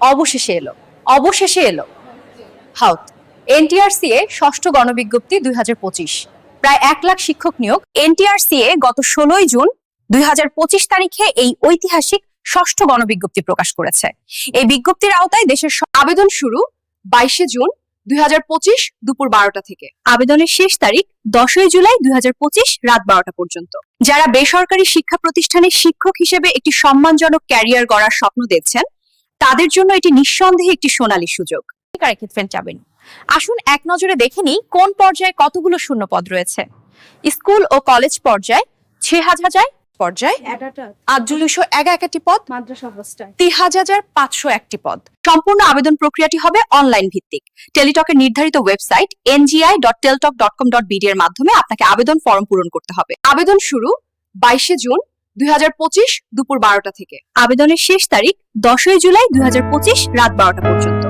অবশেষে এলো, অবশেষে এলো। হাউত এনটিআরসিএ ষষ্ঠ গণবিজ্ঞপ্তি 2025, প্রায় 1 লাখ শিক্ষক নিয়োগ। এনটিআরসিএ গত 16 জুন 2025 তারিখে এই ঐতিহাসিক ষষ্ঠ গণবিজ্ঞপ্তি প্রকাশ করেছে। এই বিজ্ঞপ্তির আওতায় দেশের আবেদন শুরু 22 জুন 2025 দুপুর 12টা থেকে। আবেদনের শেষ তারিখ 10 জুলাই 2025 রাত 12টা পর্যন্ত। যারা বেসরকারি শিক্ষা প্রতিষ্ঠানে শিক্ষক হিসেবে একটি সম্মানজনক ক্যারিয়ার গড়ার স্বপ্ন দেখছেন, তাদের জন্য এটি নিঃসন্দেহে একটি সোনালী সুযোগ। চাবেন, আসুন এক নজরে দেখে নিই কোন পর্যায়ে কতগুলো শূন্য পদ রয়েছে। স্কুল ও কলেজ পর্যায়ে 6000 পর্যায়ে 8211টি পদ, মাদ্রাসা অবস্থায় 3501টি পদ। সম্পূর্ণ আবেদন প্রক্রিয়াটি হবে অনলাইন ভিত্তিক। টেলিটকের নির্ধারিত ওয়েবসাইট ngi.teltok.com.bd এর মাধ্যমে আপনাকে আবেদন ফর্ম পূরণ করতে হবে। আবেদন শুরু 22 জুন 2025 দুপুর 12টা থেকে। আবেদনের শেষ তারিখ 10 জুলাই 2025 রাত 12টা পর্যন্ত।